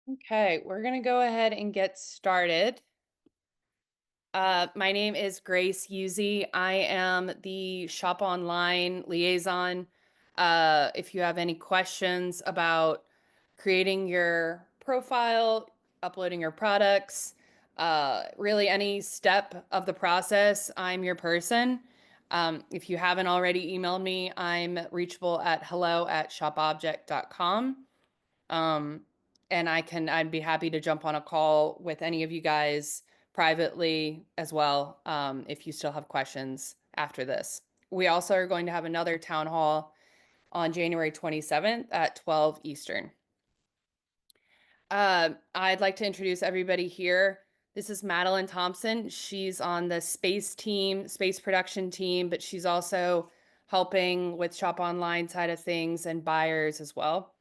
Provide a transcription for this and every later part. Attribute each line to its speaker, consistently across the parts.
Speaker 1: Okay, we're gonna go ahead and get started. My name is Grace Uzzi. I am the Shop Online liaison. If you have any questions about creating your profile, uploading your products, really any step of the process, I'm your person. If you haven't already emailed me, I'm reachable at hello@shopobject.com. Um, and I'd be happy to jump on a call with any of you guys privately as well, if you still have questions after this. We also are going to have another town hall on January 27th at 12 Eastern. I'd like to introduce everybody here. This is Madeline Thompson. She's on the space team, space production team, but she's also helping with Shop Online side of things and buyers as well.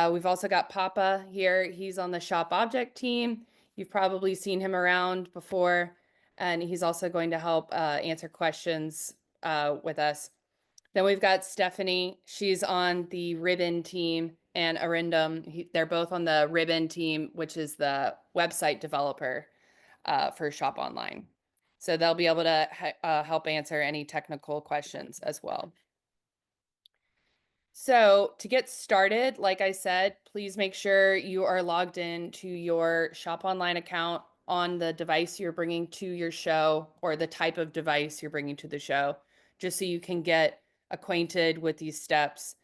Speaker 1: We've also got Papa here. He's on the Shop Object team. You've probably seen him around before, and he's also going to help answer questions with us. Then we've got Stephanie. She's on the Ribbon team, and Arindam. They're both on the Ribbon team, which is the website developer for Shop Online. So they'll be able to help answer any technical questions as well. So to get started, like I said, please make sure you are logged in to your Shop Online account on the device you're bringing to your show or the type of device you're bringing to the show, just so you can get acquainted with these steps.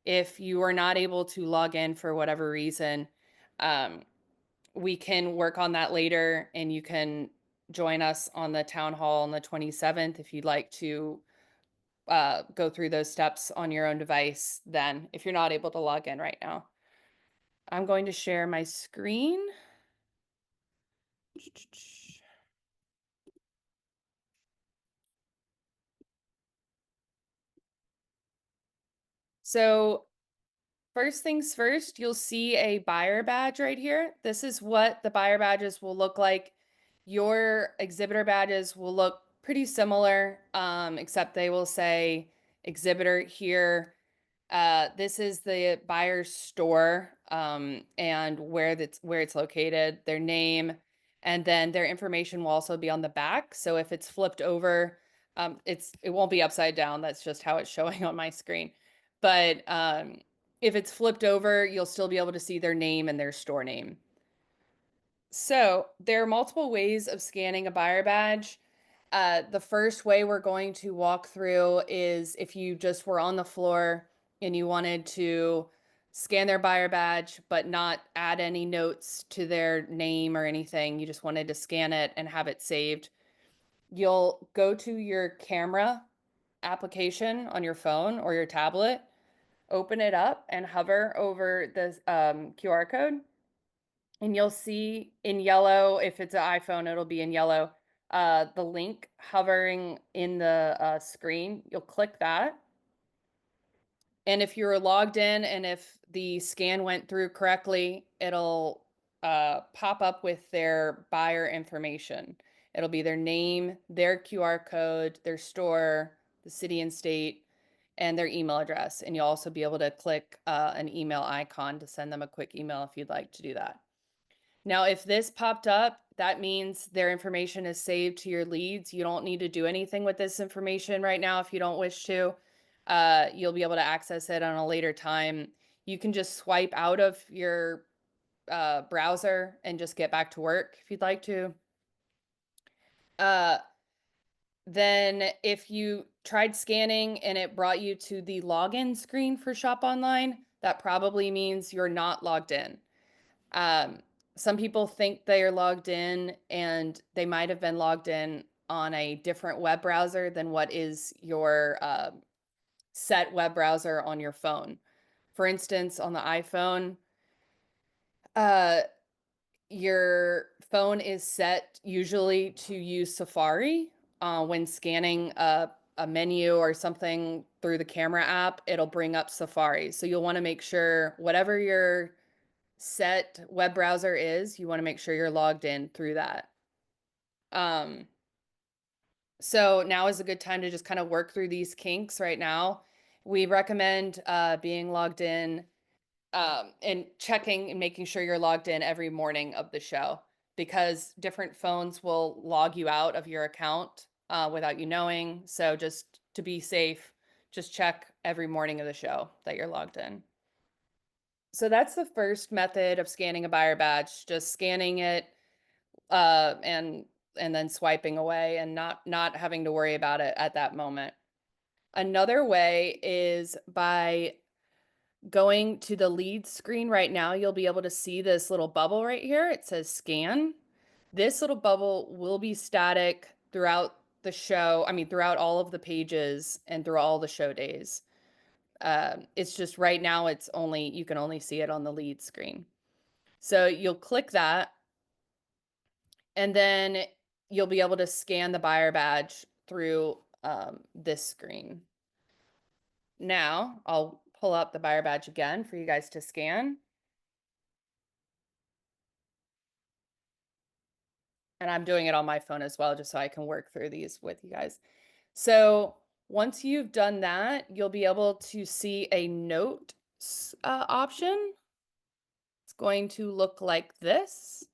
Speaker 1: If you are not able to log in for whatever reason, um, we can work on that later and you can join us on the town hall on the 27th if you'd like to go through those steps on your own device then if you're not able to log in right now. I'm going to share my screen. So first things first, you'll see a buyer badge right here. This is what the buyer badges will look like. Your exhibitor badges will look pretty similar, except they will say exhibitor here. This is the buyer's store, and where it's located, their name, and then their information will also be on the back. So if it's flipped over, it won't be upside down. That's just how it's showing on my screen. But if it's flipped over, you'll still be able to see their name and their store name. So there are multiple ways of scanning a buyer badge. The first way we're going to walk through is if you just were on the floor and you wanted to scan their buyer badge, but not add any notes to their name or anything, you just wanted to scan it and have it saved. You'll go to your camera application on your phone or your tablet, open it up and hover over the QR code. And you'll see in yellow, if it's an iPhone, it'll be in yellow, the link hovering in the screen. You'll click that. And if you're logged in and if the scan went through correctly, it'll pop up with their buyer information. It'll be their name, their QR code, their store, the city and state, and their email address. And you'll also be able to click an email icon to send them a quick email if you'd like to do that. Now, if this popped up, that means their information is saved to your leads. You don't need to do anything with this information right now if you don't wish to. You'll be able to access it on a later time. You can just swipe out of your browser and just get back to work if you'd like to. Uh, then if you tried scanning and it brought you to the login screen for Shop Online, that probably means you're not logged in. Um, some people think they are logged in and they might have been logged in on a different web browser than what is your set web browser on your phone. For instance, on the iPhone, uh, your phone is set usually to use Safari when scanning a menu or something through the camera app, it'll bring up Safari. So you'll want to make sure whatever your set web browser is, you want to make sure you're logged in through that. Um, so now is a good time to just kind of work through these kinks right now. We recommend being logged in and checking and making sure you're logged in every morning of the show, because different phones will log you out of your account without you knowing. So just to be safe, just check every morning of the show that you're logged in. So that's the first method of scanning a buyer badge, just scanning it uh, and and then swiping away and not having to worry about it at that moment. Another way is by going to the lead screen right now. You'll be able to see this little bubble right here. It says scan. This little bubble will be static throughout the show. I mean, throughout all of the pages and through all the show days. It's just right now it's only, you can only see it on the lead screen. So you'll click that and then you'll be able to scan the buyer badge through this screen. Now I'll pull up the buyer badge again for you guys to scan. And I'm doing it on my phone as well, just so I can work through these with you guys. So once you've done that, you'll be able to see a note option. It's going to look like this,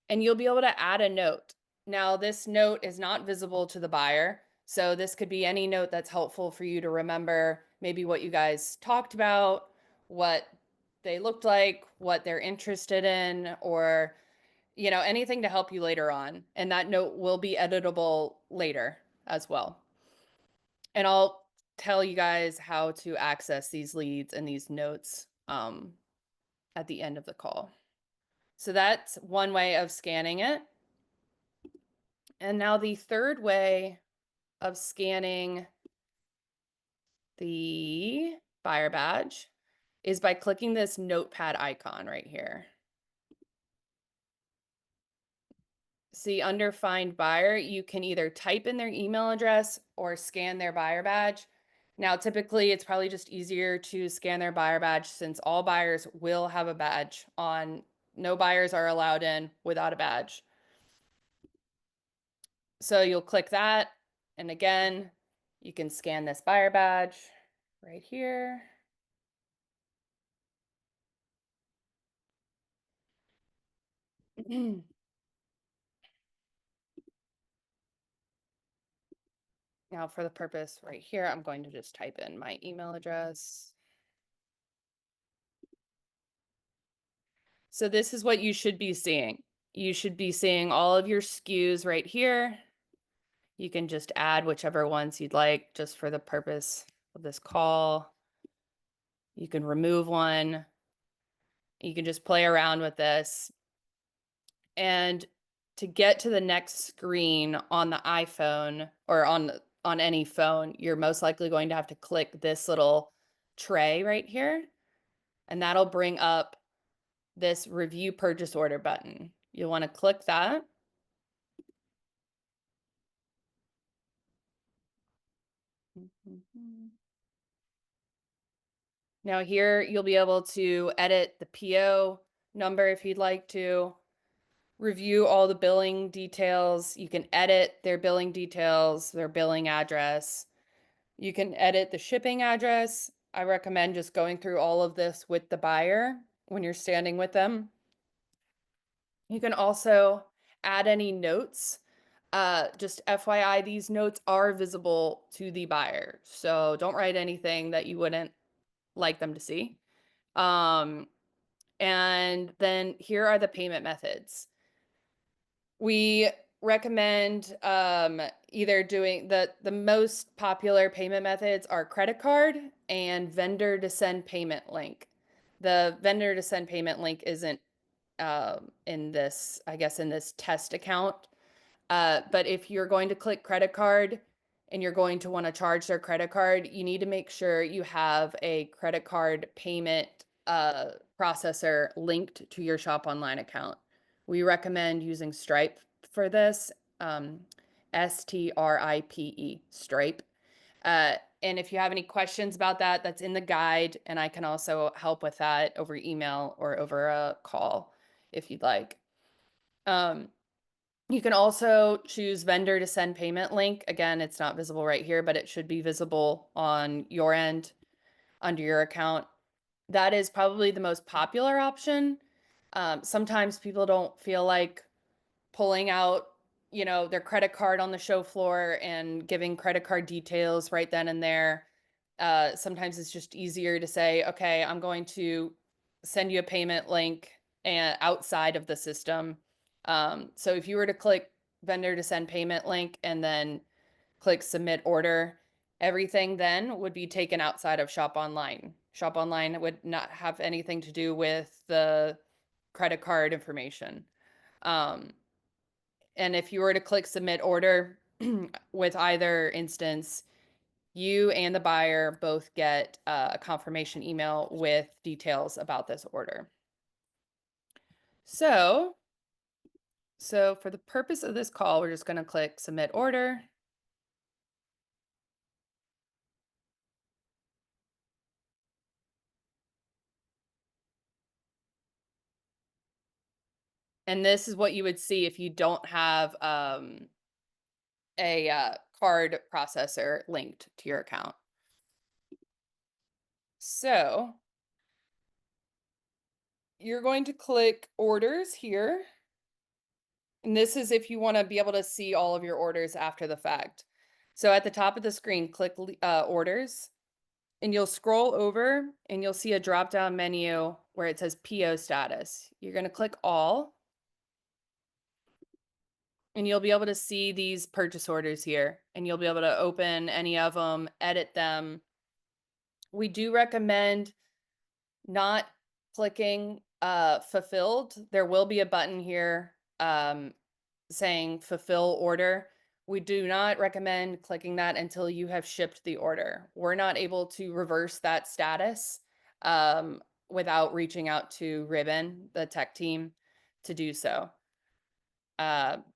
Speaker 1: and you'll be able to add a note. Now, this note is not visible to the buyer, so this could be any note that's helpful for you to remember, maybe what you guys talked about, what they looked like, what they're interested in, or anything to help you later on. And that note will be editable later as well. And I'll tell you guys how to access these leads and these notes at the end of the call. So that's one way of scanning it. And now the third way of scanning the buyer badge is by clicking this notepad icon right here. See, under find buyer, you can either type in their email address or scan their buyer badge. Now, typically, it's probably just easier to scan their buyer badge since all buyers will have a badge on. No buyers are allowed in without a badge. So you'll click that. And again, you can scan this buyer badge right here. Now, for the purpose right here, I'm going to just type in my email address. So this is what you should be seeing. You should be seeing all of your SKUs right here. You can just add whichever ones you'd like just for the purpose of this call. You can remove one. You can just play around with this. And to get to the next screen on the iPhone or on any phone, you're most likely going to have to click this little tray right here, and that'll bring up this review purchase order button. You'll want to click that. Now here you'll be able to edit the PO number if you'd like to, review all the billing details. You can edit their billing details, their billing address. You can edit the shipping address. I recommend just going through all of this with the buyer when you're standing with them. You can also add any notes. Just FYI, these notes are visible to the buyer. So don't write anything that you wouldn't like them to see. And then here are the payment methods. We recommend either doing the most popular payment methods are credit card and vendor to send payment link. The vendor to send payment link isn't in this, I guess, in this test account. But if you're going to click credit card and you're going to want to charge their credit card, you need to make sure you have a credit card payment processor linked to your Shop Online account. We recommend using Stripe for this, STRIPE, Stripe. And if you have any questions about that, that's in the guide, and I can also help with that over email or over a call if you'd like. You can also choose vendor to send payment link. Again, it's not visible right here, but it should be visible on your end under your account. That is probably the most popular option. Sometimes people don't feel like pulling out, their credit card on the show floor and giving credit card details right then and there. Sometimes it's just easier to say, okay, I'm going to send you a payment link and outside of the system. So if you were to click vendor to send payment link and then click submit order, everything then would be taken outside of Shop Online. Shop Online would not have anything to do with the credit card information. Um, and if you were to click submit order with either instance, you and the buyer both get a confirmation email with details about this order. So for the purpose of this call, we're just going to click submit order. And this is what you would see if you don't have a card processor linked to your account. So you're going to click orders here. And this is if you want to be able to see all of your orders after the fact. So at the top of the screen, click orders, and you'll scroll over and you'll see a drop down menu where it says PO status. You're going to click all, and you'll be able to see these purchase orders here, and you'll be able to open any of them, edit them. We do recommend not clicking fulfilled. There will be a button here saying fulfill order. We do not recommend clicking that until you have shipped the order. We're not able to reverse that status without reaching out to Ribbon, the tech team, to do so.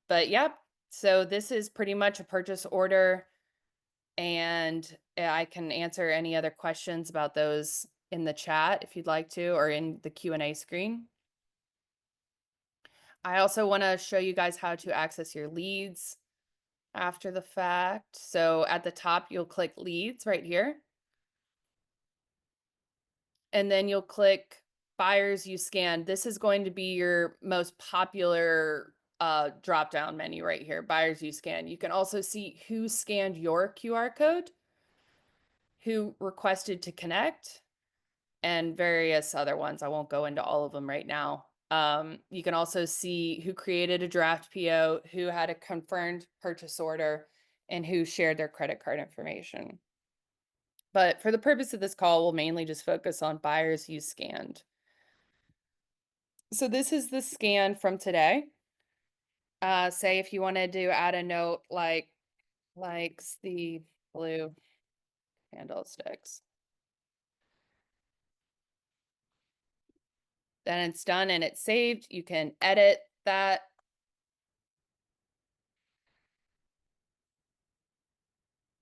Speaker 1: But yep, so this is pretty much a purchase order, and I can answer any other questions about those in the chat if you'd like to, or in the Q&A screen. I also want to show you guys how to access your leads after the fact. So at the top, you'll click leads right here. And then you'll click buyers you scanned. This is going to be your most popular drop down menu right here, buyers you scanned. You can also see who scanned your QR code, who requested to connect, and various other ones. I won't go into all of them right now. You can also see who created a draft PO, who had a confirmed purchase order, and who shared their credit card information. But for the purpose of this call, we'll mainly just focus on buyers you scanned. So this is the scan from today. Say if you wanted to add a note like likes the blue candlesticks. Then it's done and it's saved. You can edit that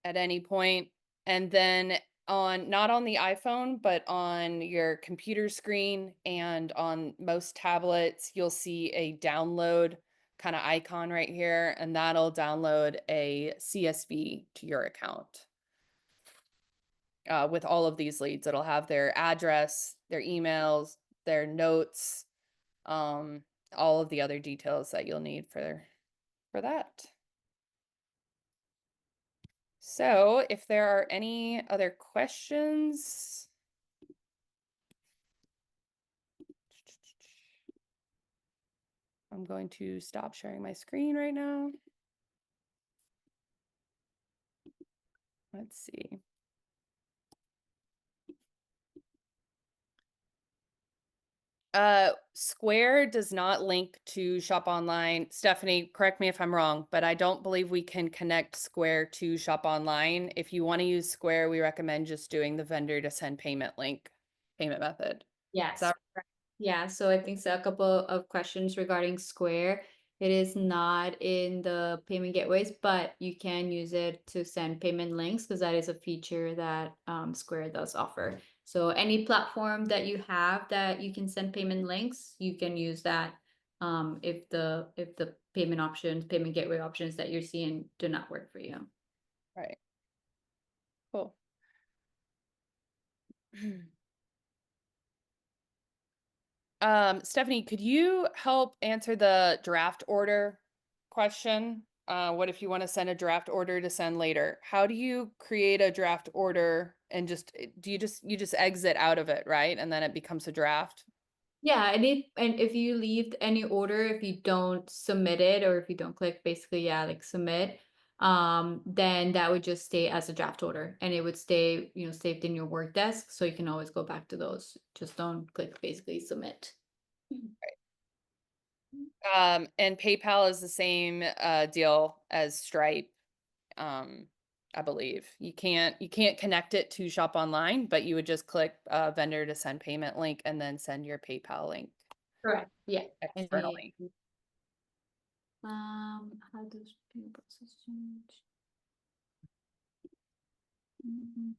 Speaker 1: at any point. And then not on the iPhone, but on your computer screen and on most tablets, you'll see a download kind of icon right here, and that'll download a CSV to your account. With all of these leads, it'll have their address, their emails, their notes, all of the other details that you'll need for that. So if there are any other questions, I'm going to stop sharing my screen right now. Let's see. Square does not link to Shop Online. Stephanie, correct me if I'm wrong, but I don't believe we can connect Square to Shop Online. If you want to use Square, we recommend just doing the vendor to send payment method.
Speaker 2: Yes. Yeah, so I think so a couple of questions regarding Square. It is not in the payment gateways, but you can use it to send payment links because that is a feature that Square does offer. So any platform that you have that you can send payment links, you can use that if the payment gateway options that you're seeing do not work for you.
Speaker 1: Right. Cool. Stephanie, could you help answer the draft order question? What if you want to send a draft order to send later? How do you create a draft order and do you just exit out of it, right? And then it becomes a draft?
Speaker 2: Yeah, and if you leave any order, if you don't submit it or if you don't click basically, yeah, like submit, then that would just stay as a draft order and it would stay, saved in your work desk. So you can always go back to those. Just don't click basically submit.
Speaker 1: And PayPal is the same deal as Stripe. Um, I believe you can't connect it to Shop Online, but you would just click vendor to send payment link and then send your PayPal link
Speaker 2: Correct. Yeah. And
Speaker 1: externally.
Speaker 2: how does payment process change? Mhm.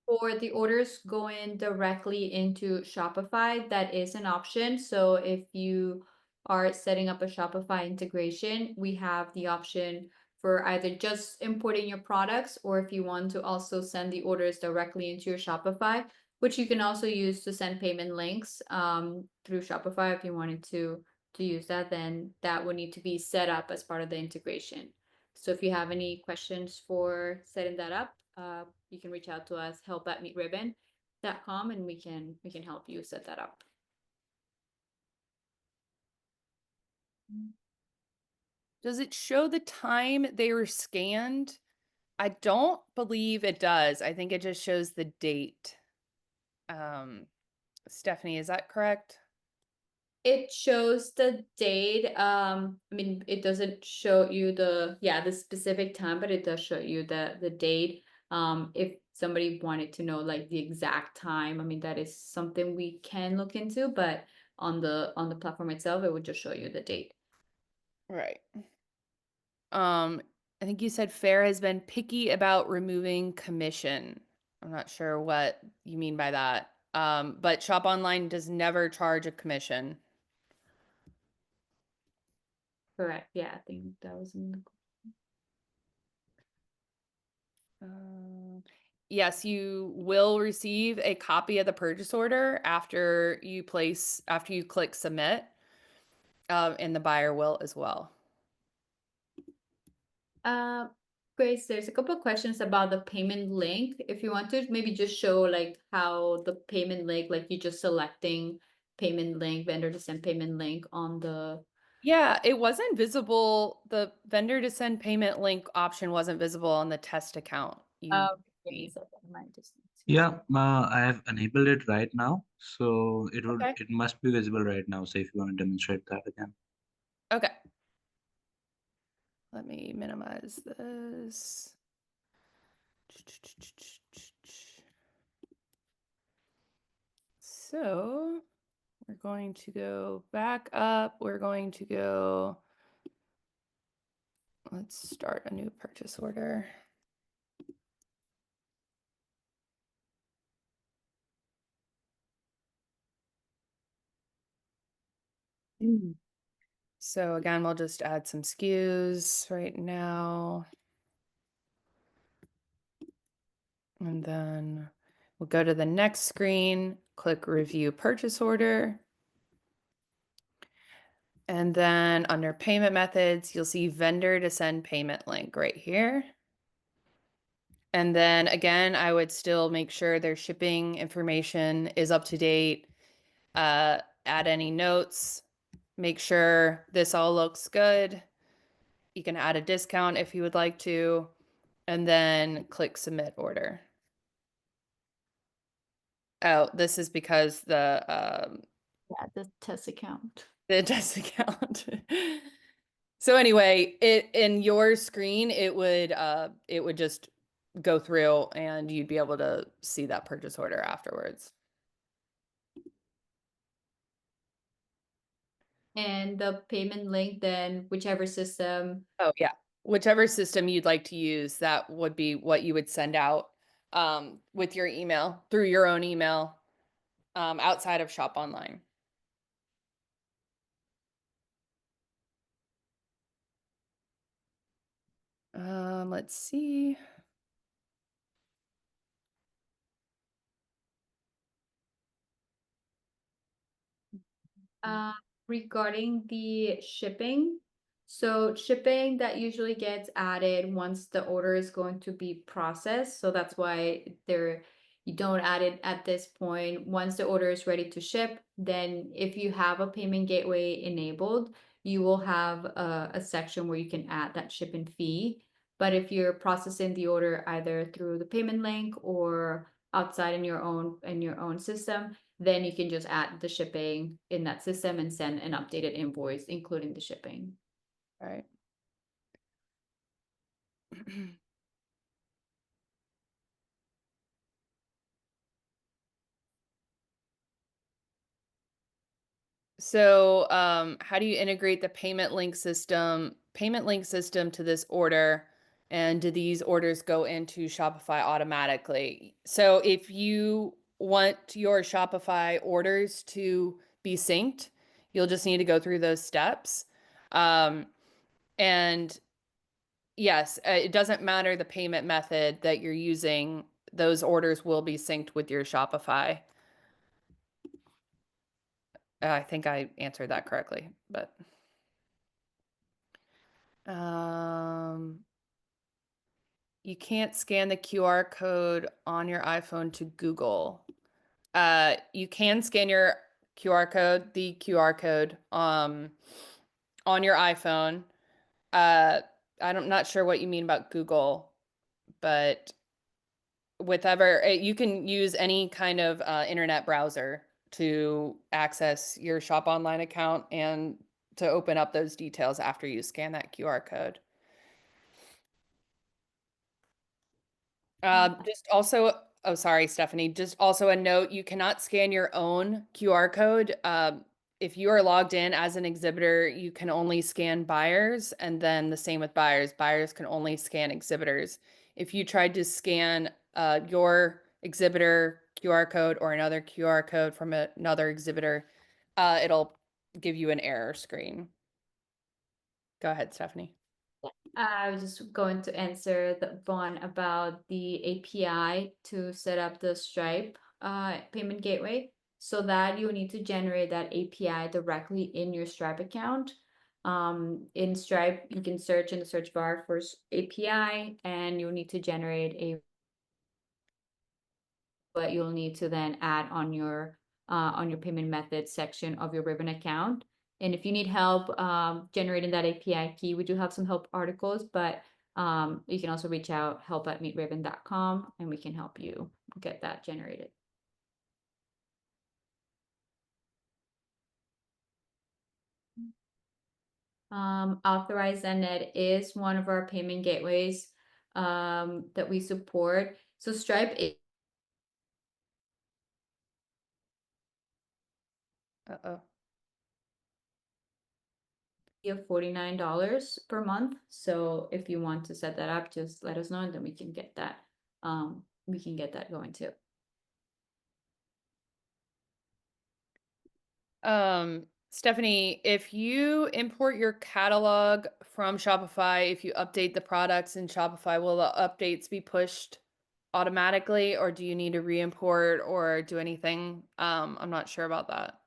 Speaker 2: For the orders going directly into Shopify, that is an option. So if you are setting up a Shopify integration, we have the option for either just importing your products or if you want to also send the orders directly into your Shopify, which you can also use to send payment links through Shopify if you wanted to use that, then that would need to be set up as part of the integration. So if you have any questions for setting that up, you can reach out to us, help@meetribbon.com, and we can help you set that up.
Speaker 1: Does it show the time they were scanned? I don't believe it does. I think it just shows the date. Um, Stephanie, is that correct?
Speaker 2: It shows the date. I mean, it doesn't show you the specific time, but it does show you the date. If somebody wanted to know like the exact time, I mean, that is something we can look into, but on the platform itself, it would just show you the date.
Speaker 1: Right. Um, I think you said Fair has been picky about removing commission. I'm not sure what you mean by that. But Shop Online does never charge a commission.
Speaker 2: Correct. Yeah, I think that was in the
Speaker 1: Um, yes, you will receive a copy of the purchase order after you click submit, and the buyer will as well.
Speaker 2: Uh, Grace, there's a couple of questions about the payment link. If you want to maybe just show like how the payment link, like you just selecting payment link, vendor to send payment link on the
Speaker 1: Yeah, it wasn't visible. The vendor to send payment link option wasn't visible on the test account you
Speaker 2: give me a
Speaker 1: made.
Speaker 2: second. I might just need to.
Speaker 3: Yeah, I have enabled it right now, so
Speaker 1: Okay.
Speaker 3: it must be visible right now. So if you want to demonstrate that again.
Speaker 1: Okay. Let me minimize this. So we're going to go back up. We're going to go, let's start a new purchase order. So again, we'll just add some SKUs right now. And then we'll go to the next screen, click review purchase order. And then under payment methods, you'll see vendor to send payment link right here. And then again, I would still make sure their shipping information is up to date. Add any notes, make sure this all looks good. You can add a discount if you would like to, and then click submit order. Oh, this is because
Speaker 2: Yeah, the test account.
Speaker 1: the test account. So anyway, it in your screen, it would just go through and you'd be able to see that purchase order afterwards.
Speaker 2: And the payment link, then whichever system.
Speaker 1: Oh yeah. Whichever system you'd like to use, that would be what you would send out with your email through your own email outside of Shop Online. Let's see.
Speaker 2: Uh, Regarding the shipping, so shipping that usually gets added once the order is going to be processed. So that's why you don't add it at this point. Once the order is ready to ship, then if you have a payment gateway enabled, you will have a section where you can add that shipping fee. But if you're processing the order either through the payment link or outside in your own system, then you can just add the shipping in that system and send an updated invoice, including the shipping.
Speaker 1: All right. So, how do you integrate the payment link system to this order? And do these orders go into Shopify automatically? So if you want your Shopify orders to be synced, you'll just need to go through those steps. Um, and yes, it doesn't matter the payment method that you're using, those orders will be synced with your Shopify. I think I answered that correctly, but um, you can't scan the QR code on your iPhone to Google. You can scan your the QR code, on your iPhone. I'm not sure what you mean about Google, but you can use any kind of internet browser to access your Shop Online account and to open up those details after you scan that QR code. Just also, oh, sorry, Stephanie. Just also a note, you cannot scan your own QR code. If you are logged in as an exhibitor, you can only scan buyers, and then the same with buyers. Buyers can only scan exhibitors. If you tried to scan your exhibitor QR code or another QR code from another exhibitor, it'll give you an error screen. Go ahead, Stephanie.
Speaker 2: I was just going to answer the one about the API to set up the Stripe payment gateway. So that you need to generate that API directly in your Stripe account. In Stripe, you can search in the search bar for API, and you'll need to generate but you'll need to then add on your payment method section of your Ribbon account. And if you need help generating that API key, we do have some help articles, but you can also reach out help@meetribbon.com and we can help you get that generated. Authorized Net is one of our payment gateways that we support. So Stripe is
Speaker 1: Uh-oh.
Speaker 2: $49 per month. So if you want to set that up, just let us know and then we can get that going too.
Speaker 1: Stephanie, if you import your catalog from Shopify, if you update the products in Shopify, will the updates be pushed automatically, or do you need to re-import or do anything? I'm not sure about that.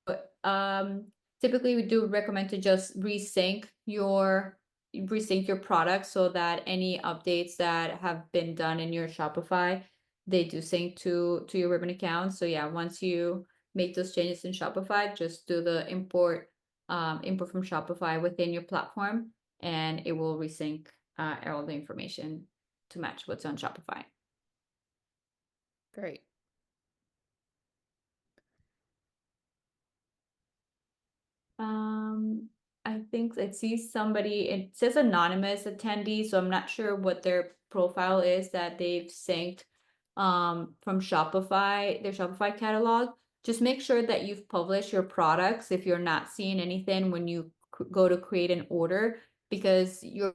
Speaker 2: But typically we do recommend to just resync your product so that any updates that have been done in your Shopify, they do sync to your Ribbon account. So yeah, once you make those changes in Shopify, just do the import from Shopify within your platform and it will resync all the information to match what's on Shopify.
Speaker 1: Great.
Speaker 2: I think I see somebody, it says anonymous attendee, so I'm not sure what their profile is that they've synced from Shopify, their Shopify catalog. Just make sure that you've published your products if you're not seeing anything when you go to create an order, because you're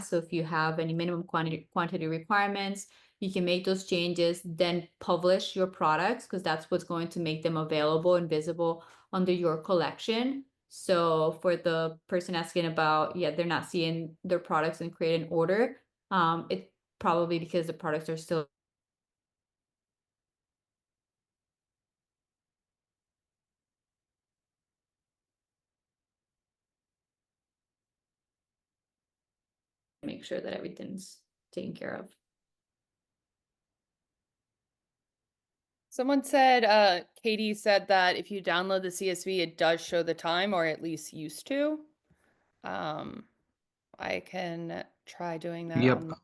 Speaker 2: so if you have any minimum quantity requirements, you can make those changes, then publish your products because that's what's going to make them available and visible under your collection. So for the person asking about, yeah, they're not seeing their products and create an order, it's probably because the products are still make sure that everything's taken care of.
Speaker 1: Someone said, Katie said that if you download the CSV, it does show the time, or at least used to. Um, I can try doing that
Speaker 3: Yep.
Speaker 1: on my,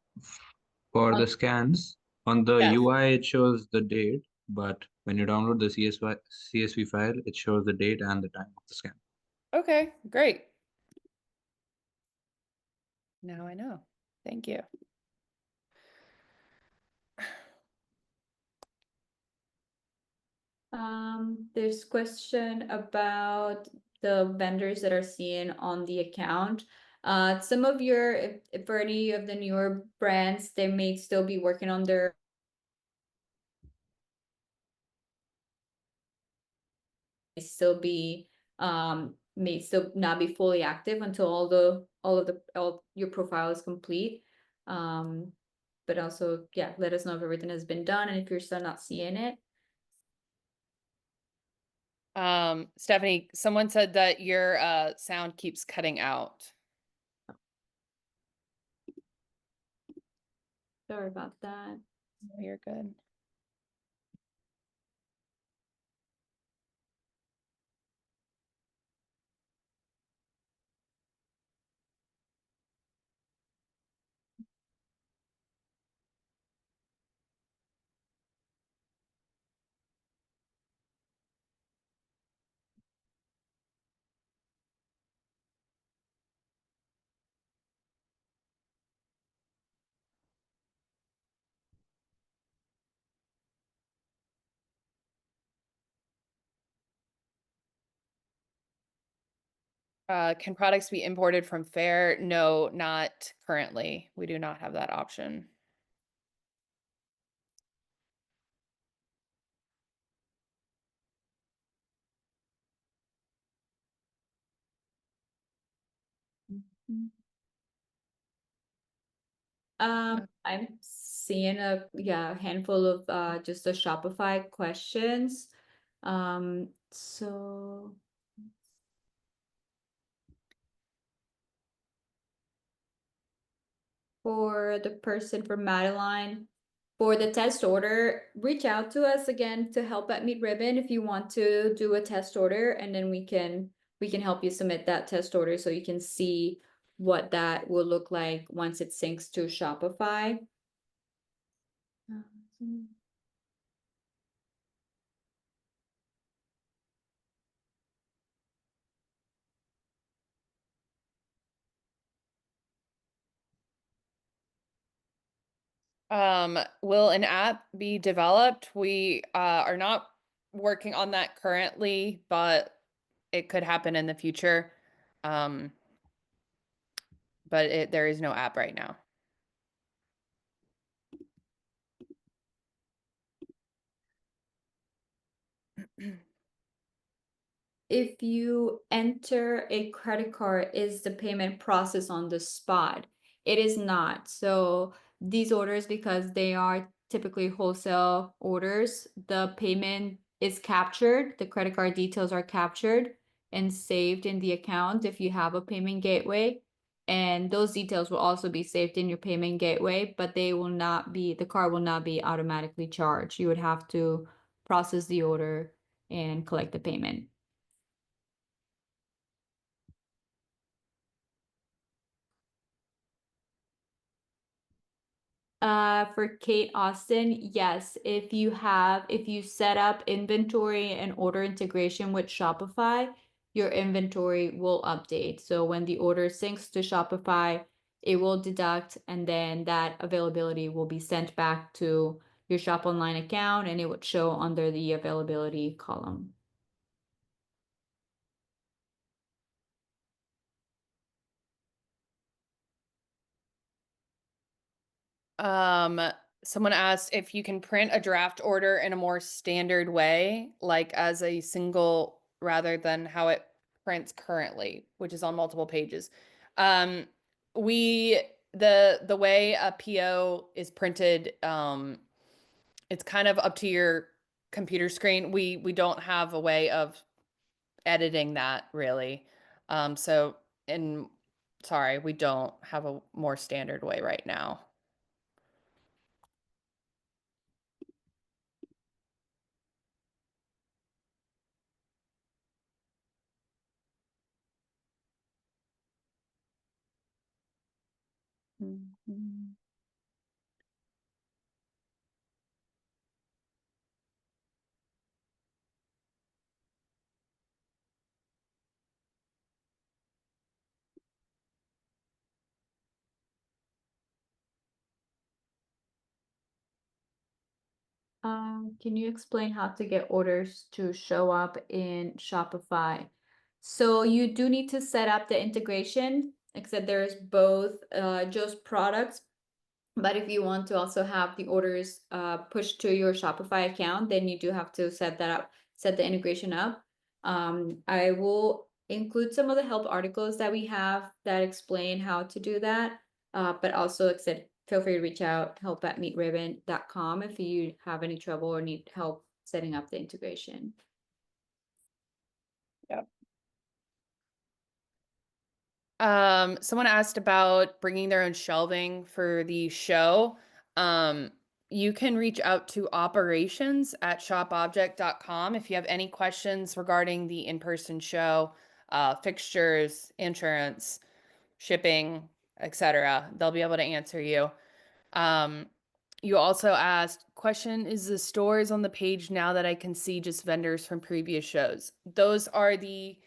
Speaker 3: For
Speaker 2: On
Speaker 3: the scans, on the
Speaker 1: yes.
Speaker 3: UI, it shows the date, but when you download the CSV file, it shows the date and the time of the scan.
Speaker 1: Okay, great. Now I know. Thank you.
Speaker 2: There's question about the vendors that are seen on the account. Some of your, if for any of the newer brands, they may still be working on their still be may still not be fully active until all your profile is complete. But also, yeah, let us know if everything has been done and if you're still not seeing it.
Speaker 1: Stephanie, someone said that your sound keeps cutting out.
Speaker 2: Sorry about that.
Speaker 1: No, you're good. Can products be imported from Fair? No, not currently. We do not have that option.
Speaker 2: Mhm.
Speaker 1: Uh,
Speaker 2: I'm seeing a handful of just the Shopify questions. So for the person for Madeline, for the test order, reach out to us again to help at Meet Ribbon if you want to do a test order, and then we can help you submit that test order so you can see what that will look like once it syncs to Shopify.
Speaker 1: Will an app be developed? We are not working on that currently, but it could happen in the future. Um, but there is no app right now.
Speaker 2: If you enter a credit card, is the payment process on the spot? It is not. So these orders, because they are typically wholesale orders, the payment is captured, the credit card details are captured and saved in the account if you have a payment gateway. And those details will also be saved in your payment gateway, but the card will not be automatically charged. You would have to process the order and collect the payment. For Kate Austin, yes, if you set up inventory and order integration with Shopify, your inventory will update. So when the order syncs to Shopify, it will deduct, and then that availability will be sent back to your Shop Online account, and it would show under the availability column.
Speaker 1: Um, Someone asked if you can print a draft order in a more standard way, like as a single rather than how it prints currently, which is on multiple pages. Um, the way a PO is printed, it's kind of up to your computer screen. We don't have a way of editing that really. So and sorry, we don't have a more standard way right now. Mhm.
Speaker 2: Can you explain how to get orders to show up in Shopify? So you do need to set up the integration, except there's both just products. But if you want to also have the orders pushed to your Shopify account, then you do have to set that up, set the integration up. I will include some of the help articles that we have that explain how to do that. But also, like I said, feel free to reach out, help@meetribbon.com if you have any trouble or need help setting up the integration.
Speaker 1: Yep. Someone asked about bringing their own shelving for the show. You can reach out to operations@shopobject.com if you have any questions regarding the in-person show, fixtures, insurance, shipping, etc. They'll be able to answer you. Um, you also asked, question, is the stores on the page now that I can see just vendors from previous shows? Those are the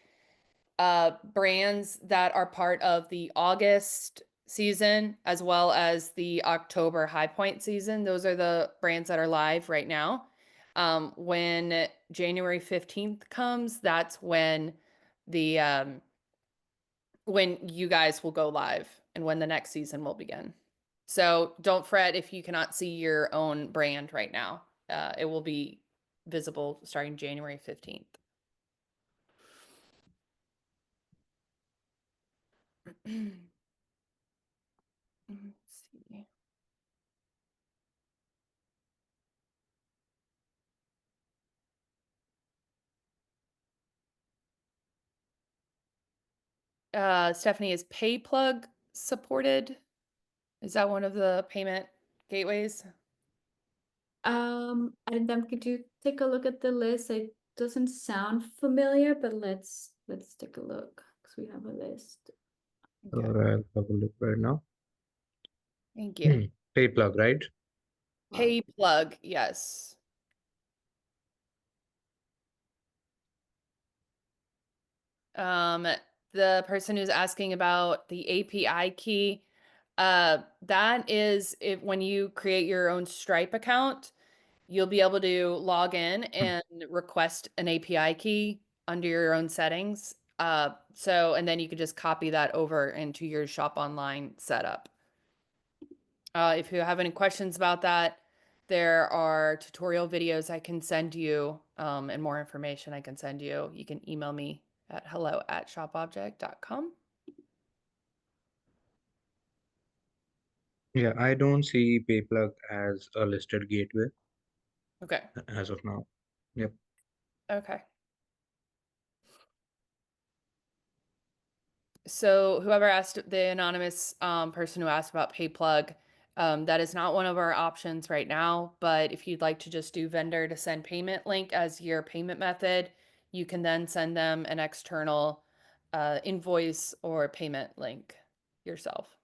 Speaker 1: brands that are part of the August season as well as the October High Point season. Those are the brands that are live right now. When January 15th comes, that's when you guys will go live and when the next season will begin. So don't fret if you cannot see your own brand right now. It will be visible starting January 15th. Let's see. Stephanie, is PayPlug supported? Is that one of the payment gateways?
Speaker 2: And then could you take a look at the list? It doesn't sound familiar, but let's take a look because we have a list.
Speaker 1: Okay.
Speaker 3: I'll have a look right now.
Speaker 1: Thank you.
Speaker 3: PayPlug, right?
Speaker 1: PayPlug, yes. The person who's asking about the API key, that is if when you create your own Stripe account, you'll be able to log in and request an API key under your own settings. And then you can just copy that over into your Shop Online setup. If you have any questions about that, there are tutorial videos I can send you, and more information I can send you. You can email me at hello@shopobject.com.
Speaker 3: Yeah, I don't see PayPlug as a listed gateway
Speaker 1: Okay.
Speaker 3: as of now. Yep.
Speaker 1: Okay. So whoever asked, the anonymous person who asked about PayPlug, that is not one of our options right now, but if you'd like to just do vendor to send payment link as your payment method, you can then send them an external invoice or payment link yourself.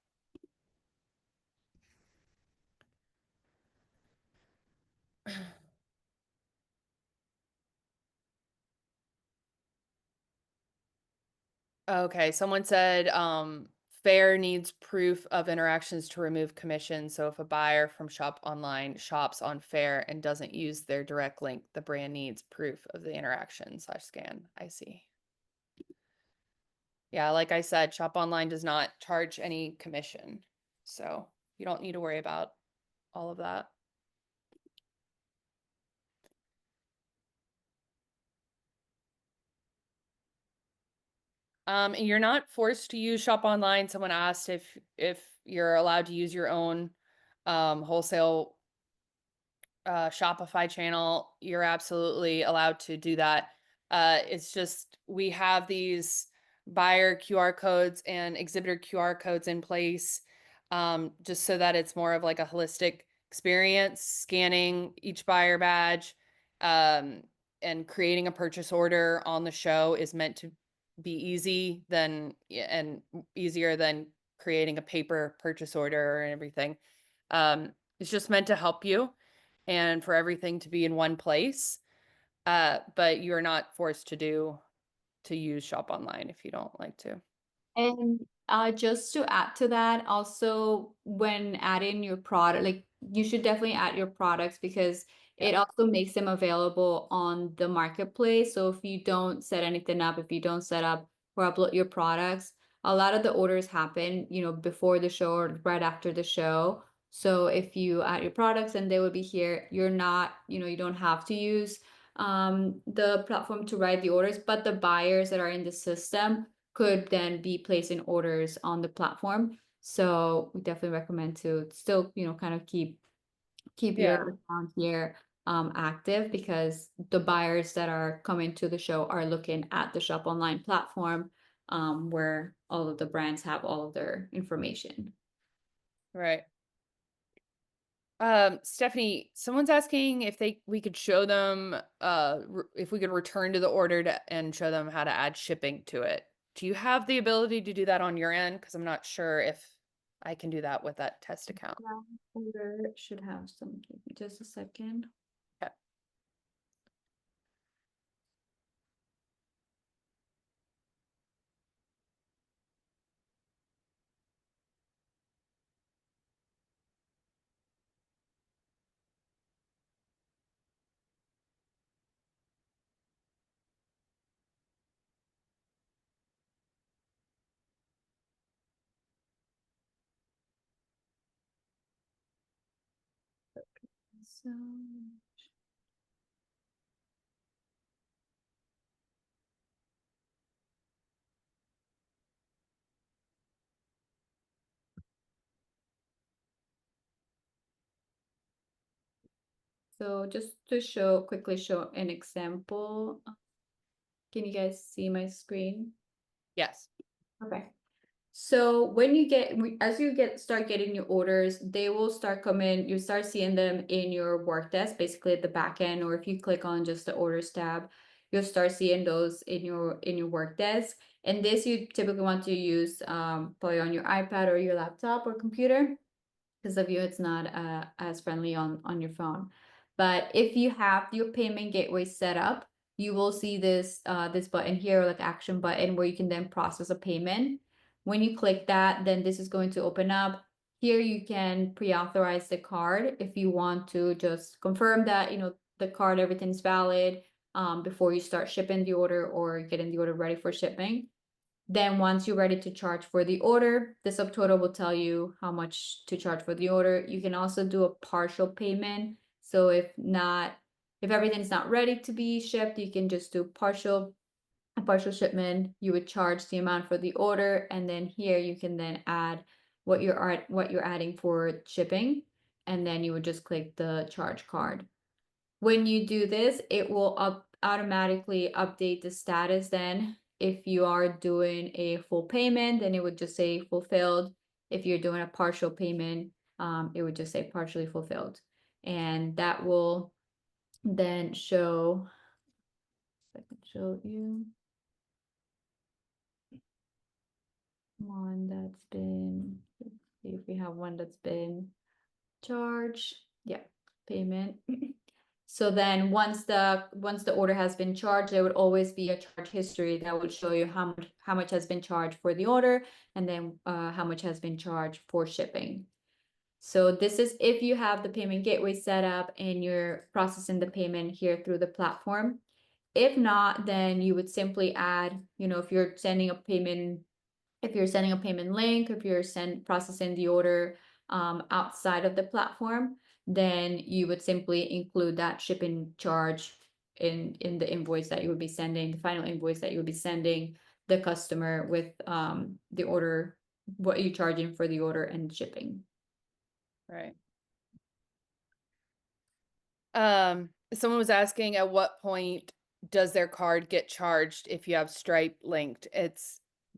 Speaker 1: Okay, someone said Fair needs proof of interactions to remove commission. So if a buyer from Shop Online shops on Fair and doesn't use their direct link, the brand needs proof of the interaction/scan. I see. Yeah, like I said, Shop Online does not charge any commission. So you don't need to worry about all of that. And you're not forced to use Shop Online. Someone asked if you're allowed to use your own wholesale Shopify channel. You're absolutely allowed to do that. It's just we have these buyer QR codes and exhibitor QR codes in place, just so that it's more of like a holistic experience. Scanning each buyer badge, um, and creating a purchase order on the show is meant to be easy than and easier than creating a paper purchase order and everything. It's just meant to help you and for everything to be in one place. But you're not forced to use Shop Online if you don't like to.
Speaker 2: And just to add to that, also when adding your product, like you should definitely add your products because
Speaker 1: Yeah.
Speaker 2: it also makes them available on the marketplace. So if you don't set anything up, if you don't set up or upload your products, a lot of the orders happen, before the show or right after the show. So if you add your products and they will be here, you're not, you don't have to use the platform to write the orders, but the buyers that are in the system could then be placing orders on the platform. So we definitely recommend to still, kind of keep your
Speaker 1: Yeah.
Speaker 2: account here active because the buyers that are coming to the show are looking at the Shop Online platform where all of the brands have all of their information.
Speaker 1: Right. Stephanie, someone's asking if we could show them if we could return to the order and show them how to add shipping to it. Do you have the ability to do that on your end? Because I'm not sure if I can do that with that test account.
Speaker 2: Order should have some. Just a second.
Speaker 1: Okay.
Speaker 2: So So just to quickly show an example, can you guys see my screen?
Speaker 1: Yes.
Speaker 2: Okay. So when as you start getting your orders, they will start coming, you start seeing them in your work desk, basically at the back end, or if you click on just the orders tab, you'll start seeing those in your work desk. And this you typically want to use probably on your iPad or your laptop or computer because of you it's not as friendly on your phone. But if you have your payment gateway set up, you will see this button here, like action button, where you can then process a payment. When you click that, then this is going to open up. Here you can pre-authorize the card if you want to just confirm that the card everything's valid before you start shipping the order or getting the order ready for shipping. Then once you're ready to charge for the order, the subtotal will tell you how much to charge for the order. You can also do a partial payment. So if everything's not ready to be shipped, you can just do a partial shipment. You would charge the amount for the order, and then here you can then add what you're adding for shipping, and then you would just click the charge card. When you do this, it will automatically update the status then. If you are doing a full payment, then it would just say fulfilled. If you're doing a partial payment, it would just say partially fulfilled. And that will then show, if I can show you one that's been, let's see if we have one that's been charged. Yeah, payment. So then once the order has been charged, there would always be a charge history that would show you how much has been charged for the order and then how much has been charged for shipping. So this is if you have the payment gateway set up and you're processing the payment here through the platform. If not, then you would simply add, if you're sending a payment link, if you're processing the order outside of the platform, then you would simply include that shipping charge in the invoice that you would be sending, the final invoice that you would be sending. the customer with the order, what you're charging for the order and shipping.
Speaker 1: Right. Someone was asking at what point does their card get charged if you have Stripe linked? It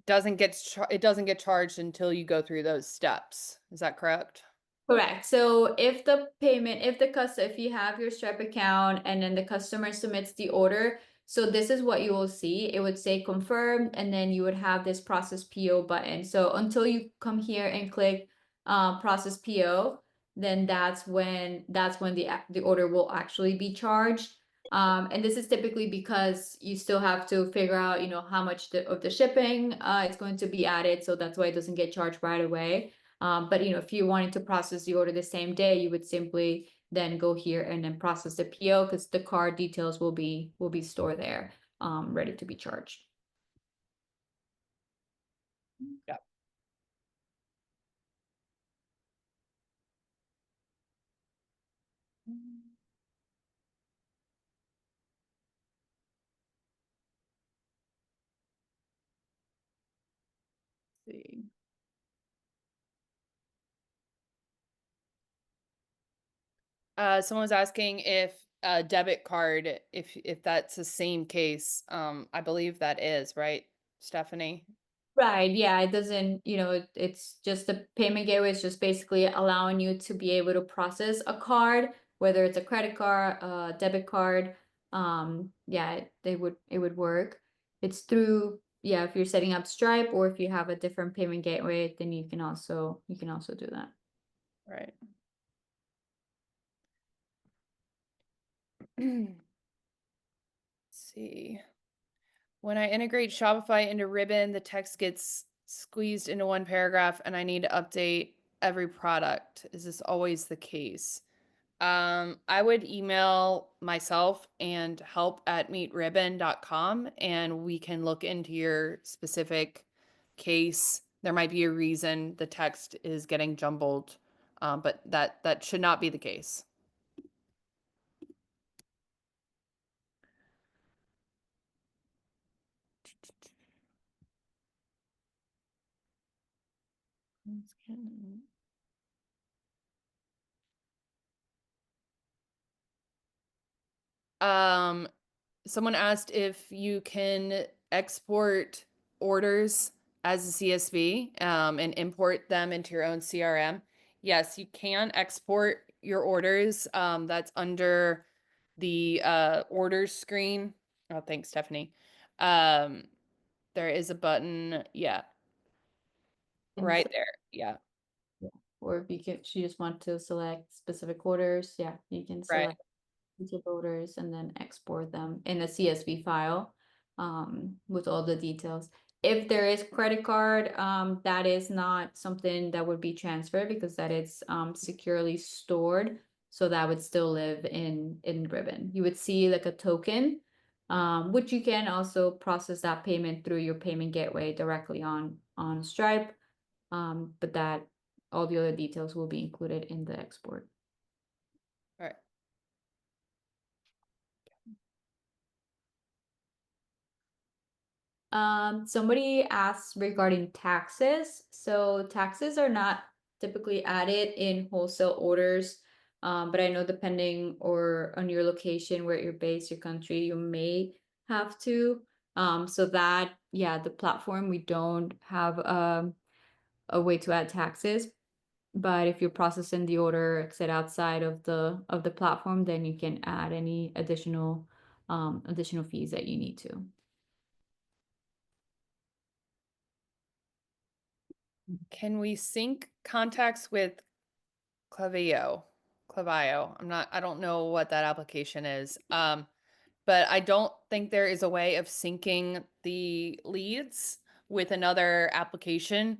Speaker 1: doesn't get charged until you go through those steps. Is that correct?
Speaker 2: Correct. So if the payment, if you have your Stripe account and then the customer submits the order, so this is what you will see. It would say confirmed, and then you would have this process PO button. So until you come here and click process PO, then that's when the order will actually be charged. And this is typically because you still have to figure out, how much of the shipping is going to be added. So that's why it doesn't get charged right away. But if you wanted to process the order the same day, you would simply then go here and then process the PO because the card details will be stored there, ready to be charged.
Speaker 1: Yeah. See. Someone was asking if a debit card, if that's the same case. I believe that is, right, Stephanie?
Speaker 2: Right, yeah, it doesn't, it's just the payment gateway is just basically allowing you to be able to process a card, whether it's a credit card, a debit card. Yeah, it would work. It's through, yeah, if you're setting up Stripe or if you have a different payment gateway, then you can also do that.
Speaker 1: Right. See. When I integrate Shopify into Ribbon, the text gets squeezed into one paragraph and I need to update every product. Is this always the case? I would email myself and help@meetribbon.com and we can look into your specific case. There might be a reason the text is getting jumbled, but that should not be the case. Um, Someone asked if you can export orders as a CSV and import them into your own CRM. Yes, you can export your orders. That's under the orders screen. Oh, thanks, Stephanie. Um, there is a button. Yeah,
Speaker 2: And
Speaker 1: right there. Yeah,
Speaker 2: or if you just want to select specific orders, yeah, you can
Speaker 1: right.
Speaker 2: select each of orders and then export them in a CSV file with all the details. If there is credit card, that is not something that would be transferred because that is securely stored. So that would still live in Ribbon. You would see like a token, which you can also process that payment through your payment gateway directly on Stripe. But that all the other details will be included in the export.
Speaker 1: All right.
Speaker 2: Somebody asked regarding taxes. So taxes are not typically added in wholesale orders. But I know depending or on your location, where you're based, your country, you may have to. So that, yeah, the platform, we don't have a way to add taxes. But if you're processing the order, exit outside of the platform, then you can add any additional fees that you need to.
Speaker 1: Can we sync contacts with Clavio? Clavio. I don't know what that application is. But I don't think there is a way of syncing the leads with another application.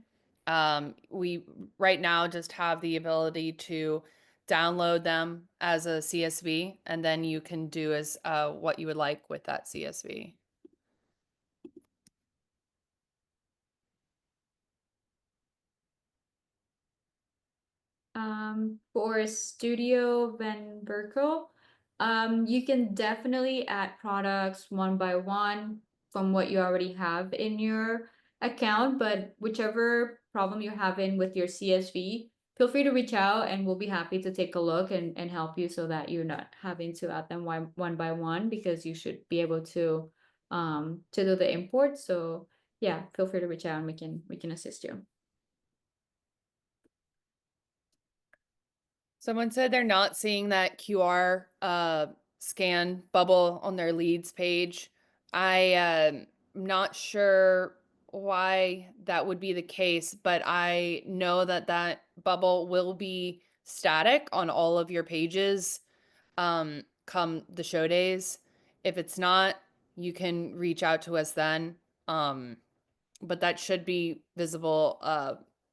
Speaker 1: We right now just have the ability to download them as a CSV, and then you can do as what you would like with that CSV.
Speaker 2: For Studio Van Berkel, you can definitely add products one by one. from what you already have in your account. But whichever problem you're having with your CSV, feel free to reach out and we'll be happy to take a look and help you so that you're not having to add them one by one, because you should be able to do the import. So yeah, feel free to reach out and we can assist you.
Speaker 1: Someone said they're not seeing that QR scan bubble on their leads page. I'm not sure why that would be the case, but I know that that bubble will be static on all of your pages come the show days. If it's not, you can reach out to us then. Um, but that should be visible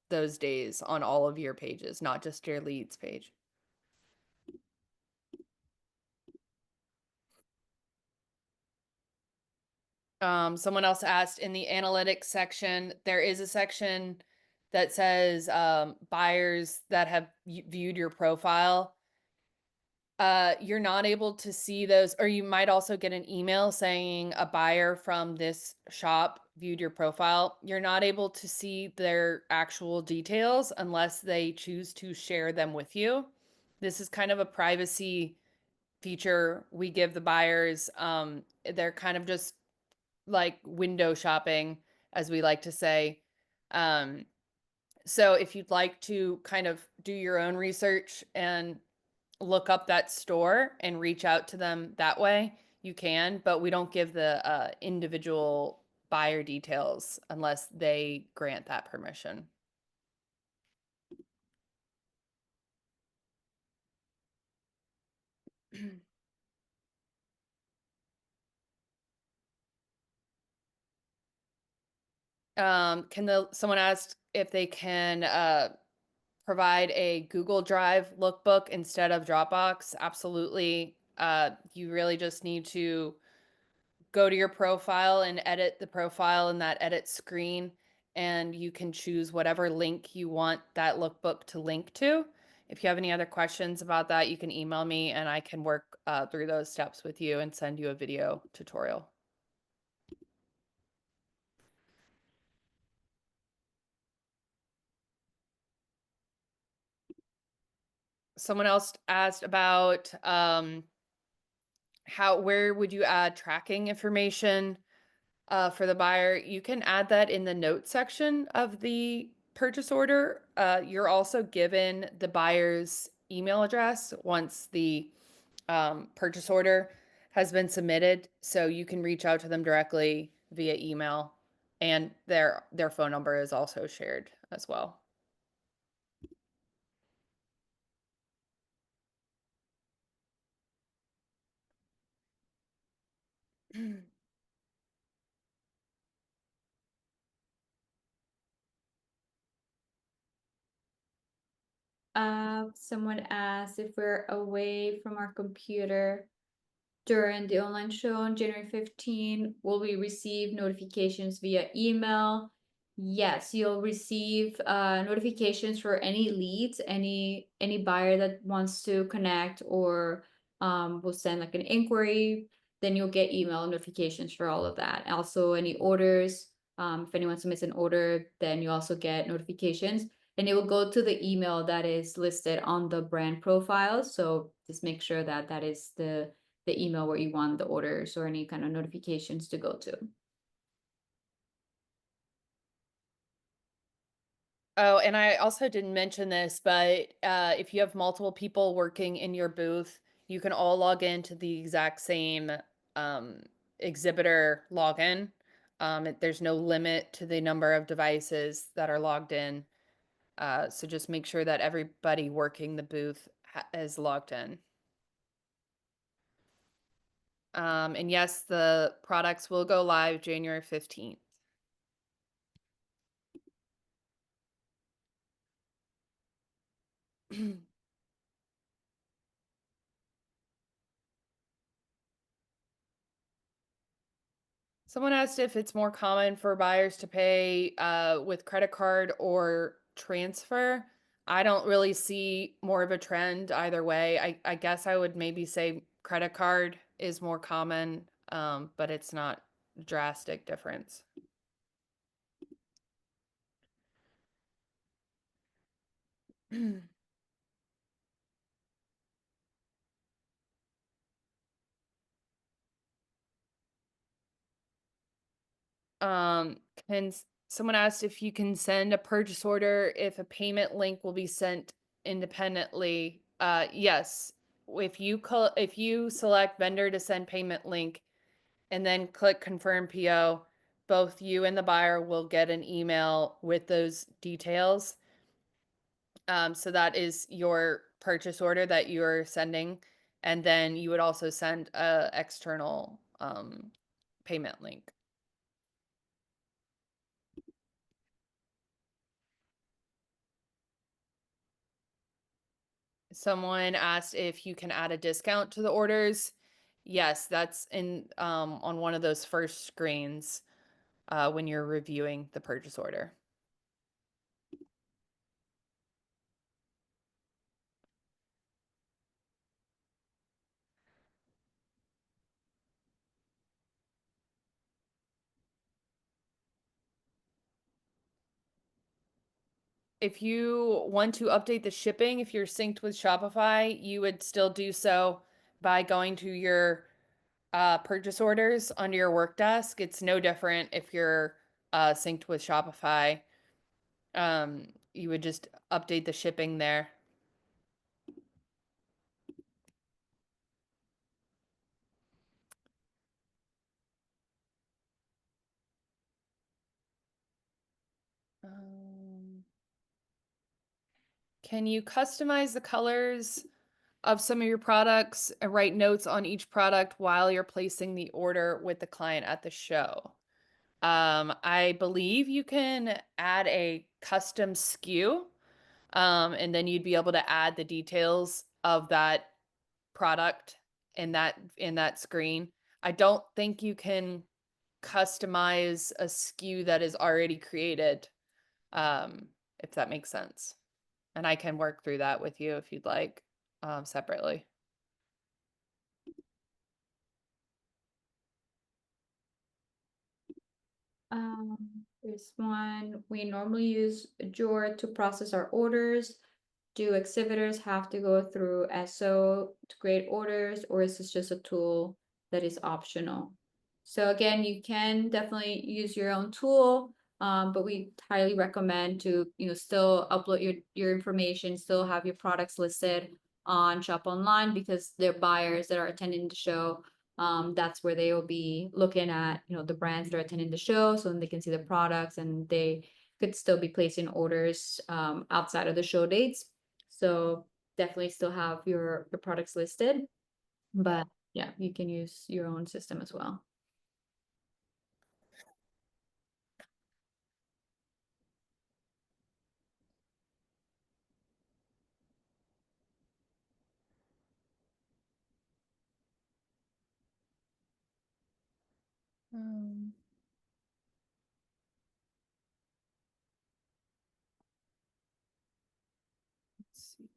Speaker 1: those days on all of your pages, not just your leads page. Someone else asked in the analytics section, there is a section that says buyers that have viewed your profile. You're not able to see those, or you might also get an email saying a buyer from this shop viewed your profile. You're not able to see their actual details unless they choose to share them with you. This is kind of a privacy feature we give the buyers. They're kind of just like window shopping, as we like to say. Um, so if you'd like to kind of do your own research and look up that store and reach out to them that way, you can, but we don't give the individual buyer details unless they grant that permission. Someone asked if they can provide a Google Drive lookbook instead of Dropbox? Absolutely. You really just need to go to your profile and edit the profile in that edit screen, and you can choose whatever link you want that lookbook to link to. If you have any other questions about that, you can email me and I can work through those steps with you and send you a video tutorial. Someone else asked about where would you add tracking information for the buyer? You can add that in the notes section of the purchase order. You're also given the buyer's email address once the purchase order has been submitted, so you can reach out to them directly via email, and their phone number is also shared as well.
Speaker 2: Someone asked if we're away from our computer during the online show on January 15, will we receive notifications via email? Yes, you'll receive notifications for any leads, any buyer that wants to connect or will send like an inquiry, then you'll get email notifications for all of that. Also, any orders, if anyone submits an order, then you also get notifications. And it will go to the email that is listed on the brand profile. So just make sure that that is the email where you want the orders or any kind of notifications to go to.
Speaker 1: Oh, and I also didn't mention this, but if you have multiple people working in your booth, you can all log into the exact same um, exhibitor login. There's no limit to the number of devices that are logged in. So just make sure that everybody working the booth is logged in. And yes, the products will go live January 15th. Someone asked if it's more common for buyers to pay with credit card or transfer. I don't really see more of a trend either way. I guess I would maybe say credit card is more common, but it's not drastic difference. Can someone asked if you can send a purchase order if a payment link will be sent independently. Yes. If you select vendor to send payment link and then click confirm PO, both you and the buyer will get an email with those details. So that is your purchase order that you're sending, and then you would also send a external payment link. Someone asked if you can add a discount to the orders. Yes, that's in on one of those first screens when you're reviewing the purchase order. If you want to update the shipping, if you're synced with Shopify, you would still do so by going to your purchase orders under your work desk. It's no different if you're synced with Shopify. You would just update the shipping there. Can you customize the colors of some of your products and write notes on each product while you're placing the order with the client at the show? I believe you can add a custom SKU, and then you'd be able to add the details of that product in that screen. I don't think you can customize a SKU that is already created, if that makes sense. And I can work through that with you if you'd like, separately.
Speaker 2: There's one. We normally use Jora to process our orders. Do exhibitors have to go through SO to create orders, or is this just a tool that is optional? So again, you can definitely use your own tool, but we highly recommend to still upload your information, still have your products listed on Shop Online, because they're buyers that are attending the show. That's where they will be looking at the brands that are attending the show, so then they can see the products and they could still be placing orders outside of the show dates. So definitely still have your products listed, but yeah, you can use your own system as well.
Speaker 1: Um, let's see.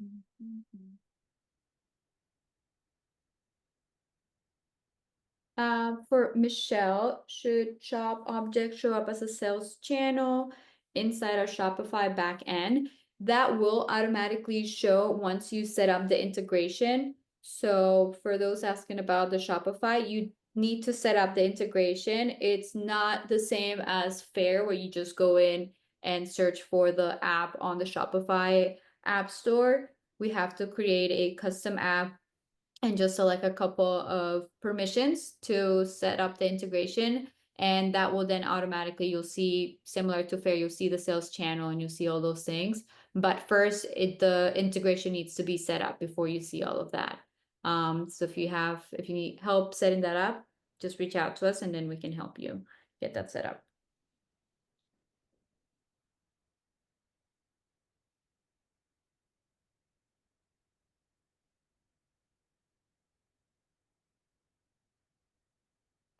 Speaker 1: Mhm.
Speaker 2: For Michelle, should shop object show up as a sales channel inside our Shopify backend? That will automatically show once you set up the integration. So for those asking about the Shopify, you need to set up the integration. It's not the same as Fair, where you just go in and search for the app on the Shopify app store. We have to create a custom app and just select a couple of permissions to set up the integration. And that will then automatically, you'll see, similar to Fair, you'll see the sales channel and you'll see all those things. But first, the integration needs to be set up before you see all of that. So if you need help setting that up, just reach out to us and then we can help you get that set up.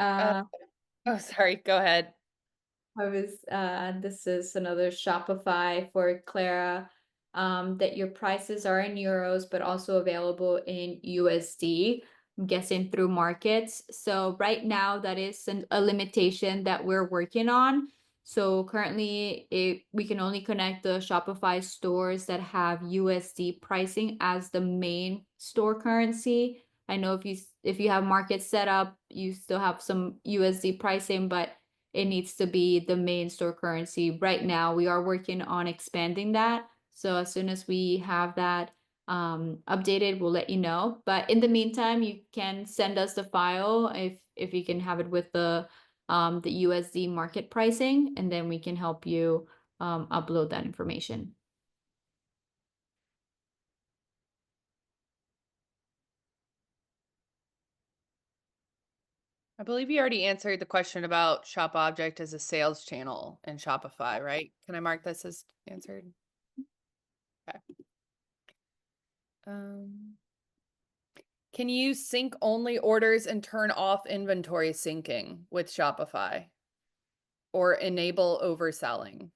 Speaker 1: Uh,
Speaker 2: Uh,
Speaker 1: oh, sorry, go ahead.
Speaker 2: this is another Shopify for Clara, that your prices are in euros, but also available in USD. I'm guessing through markets. So right now, that is a limitation that we're working on. So currently, we can only connect the Shopify stores that have USD pricing as the main store currency. I know if you have markets set up, you still have some USD pricing, but it needs to be the main store currency. Right now, we are working on expanding that. So as soon as we have that updated, we'll let you know. But in the meantime, you can send us the file if you can have it with the USD market pricing, and then we can help you upload that information.
Speaker 1: I believe you already answered the question about Shop Object as a sales channel in Shopify, right? Can I mark this as answered? Okay. Um, can you sync only orders and turn off inventory syncing with Shopify or enable overselling?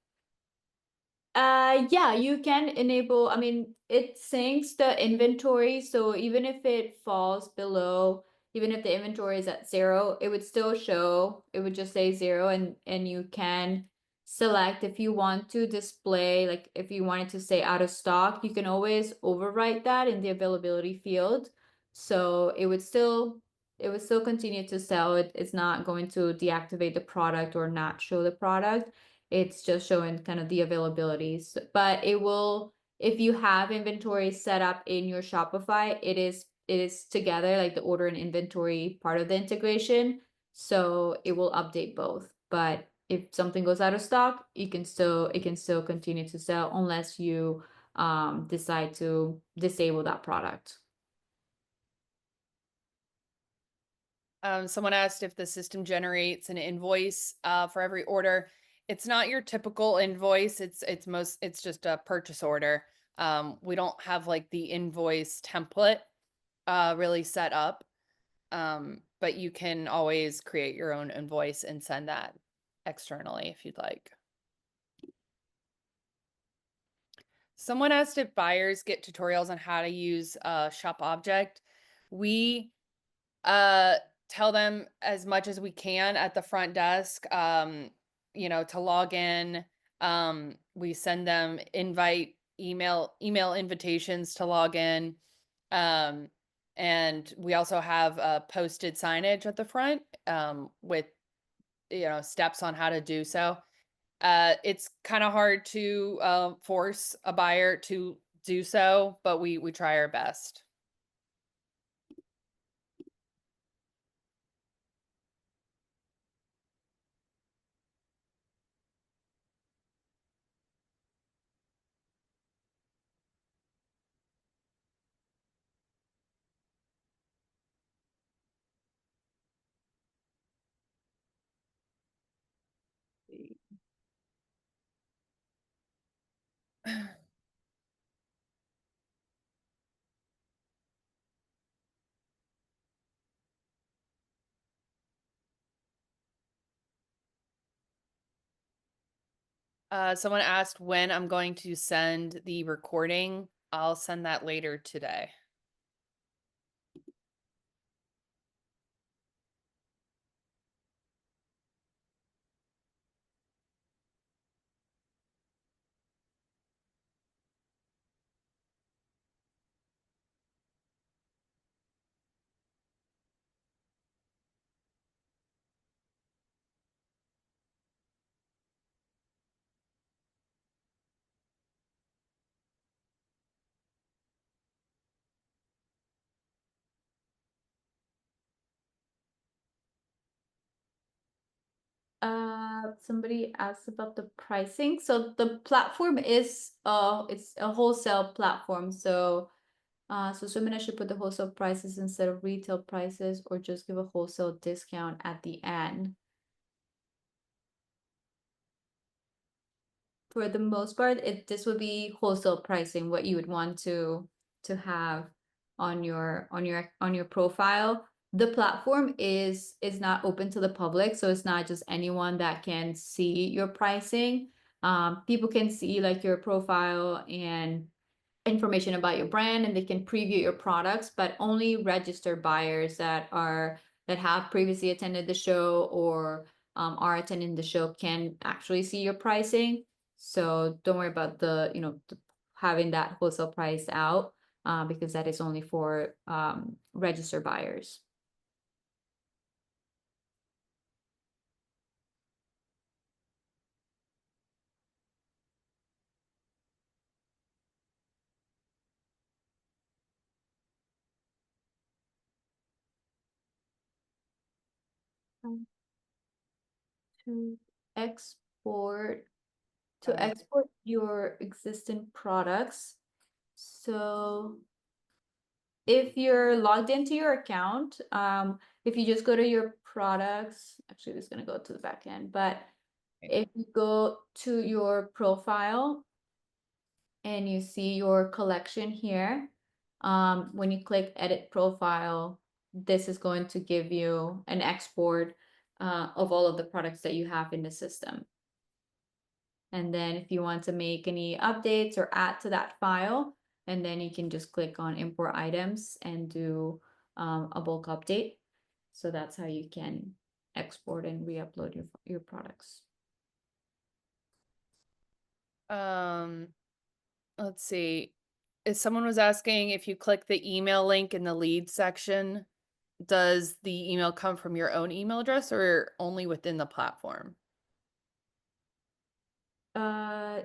Speaker 2: Yeah, you can enable, I mean, it syncs the inventory. So even if it falls below, even if the inventory is at 0, it would still show, it would just say 0, and you can select if you want to display, like if you wanted to say out of stock, you can always overwrite that in the availability field. So it would still continue to sell. It's not going to deactivate the product or not show the product. It's just showing kind of the availabilities, but it will, if you have inventory set up in your Shopify, it is together, like the order and inventory part of the integration. So it will update both. But if something goes out of stock, it can still continue to sell unless you decide to disable that product.
Speaker 1: Someone asked if the system generates an invoice for every order. It's not your typical invoice. It's just a purchase order. We don't have like the invoice template really set up. But you can always create your own invoice and send that externally if you'd like. Someone asked if buyers get tutorials on how to use Shop Object. We uh, tell them as much as we can at the front desk, to log in. We send them email invitations to log in. Um, and we also have posted signage at the front with steps on how to do so. It's kind of hard to force a buyer to do so, but we try our best. Someone asked when I'm going to send the recording. I'll send that later today.
Speaker 2: Somebody asked about the pricing. So the platform is it's a wholesale platform. So Sumina should put the wholesale prices instead of retail prices, or just give a wholesale discount at the end. For the most part, this would be wholesale pricing, what you would want to have on your profile. The platform is not open to the public, so it's not just anyone that can see your pricing. People can see like your profile and information about your brand, and they can preview your products, but only registered buyers that have previously attended the show or are attending the show can actually see your pricing. So don't worry about having that wholesale price out, because that is only for registered buyers. Um, To export to
Speaker 1: Oh,
Speaker 2: export your existing products. So if you're logged into your account, if you just go to your products, actually this is gonna go to the back end, but
Speaker 1: okay.
Speaker 2: if you go to your profile and you see your collection here, when you click edit profile, this is going to give you an export of all of the products that you have in the system. And then if you want to make any updates or add to that file, and then you can just click on import items and do a bulk update. So that's how you can export and re-upload your products.
Speaker 1: Um, let's see. If someone was asking if you click the email link in the lead section, does the email come from your own email address or only within the platform?
Speaker 2: Uh,